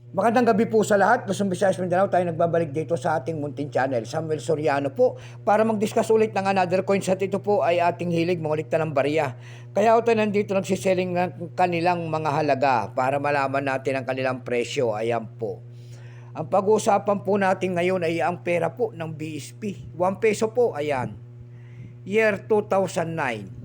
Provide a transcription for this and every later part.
Magandang gabi po sa lahat. Luzon, Visayas, Mindanao, tayo nagbabalik dito sa ating munting channel. Samuel Soriano po para mag-discuss ulit ng another coins at ito po ay ating hilig mangulikta ng barya. Kaya ito nandito nagsiselling ng kanilang mga halaga para malaman natin ang kanilang presyo. Ayan po. Ang pag-uusapan po natin ngayon ay ang pera po ng BSP. 1 peso po, ayan. Year 2009.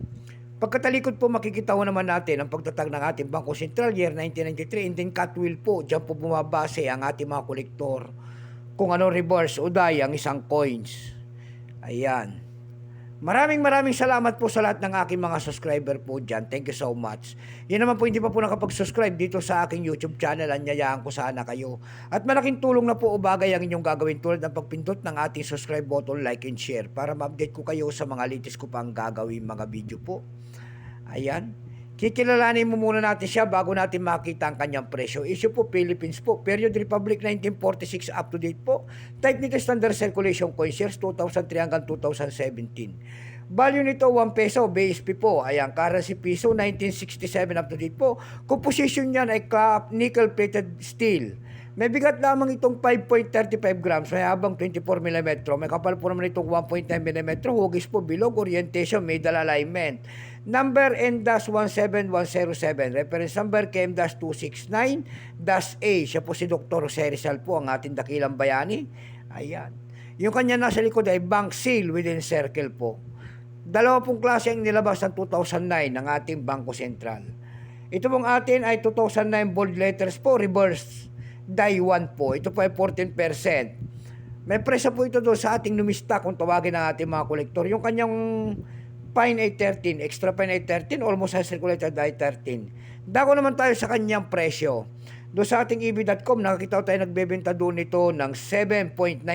Pagkatalikod po makikita ho naman natin ang pagtatag ng ating Bangko Sentral year 1993 and then Catwill po, dyan po bumabase ang ating mga kolektor kung ano reverse o die ang isang coins. Ayan. Maraming salamat po sa lahat ng aking mga subscriber po dyan. Thank you so much. Yan naman po hindi pa po nakapag-subscribe dito sa aking YouTube channel. Anyayaan ko sana kayo. At malaking tulong na po o bagay ang inyong gagawin tulad ng pagpindot ng ating subscribe button, like and share para ma-update ko kayo sa mga latest ko pang gagawin mga video po. Ayan. Kikilalanin mo muna natin siya bago natin makita ang kanyang presyo. Issue po Philippines po. Period Republic 1946 up to date po. Type nito Standard Circulation Coin Shares 2003 hanggang 2017. Value nito 1 peso. BSP po. Ayan. Currency piso 1967 up to date po. Composition niyan ay nickel plated steel. May bigat lamang itong 5.35 grams, may habang 24 mm. May kapal po naman itong 1.9 mm. Hugis po bilog, orientation, middle alignment. Number N-17107. Reference number KM-269-A. Siya po si Dr. Jose Rizal po, ang ating dakilang bayani. Ayan. Yung kanya nasa likod ay bank seal within circle po. Dalawa pong klase ang nilabas ng 2009 ng ating Bangko Sentral. Ito pong atin ay 2009 bold letters po, reverse. Die 1 po. Ito po ay 14%. May presyo po ito doon sa ating numista kung tawagin ng ating mga kolektor. Yung kanyang fine ay 13, extra fine ay 13, almost high circulated die 13. Dako naman tayo sa kanyang presyo. Doon sa ating EB.com, nakakita tayo nagbebenta doon ito ng $7.90.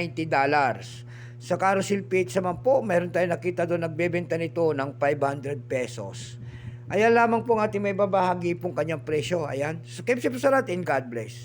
Sa Carousel PH naman po, meron tayo nakita doon nagbebenta nito ng 500 pesos. Ayan lamang po ang ating may babahagi pong kanyang presyo. Ayan. So, keep safe sa lahat and God bless.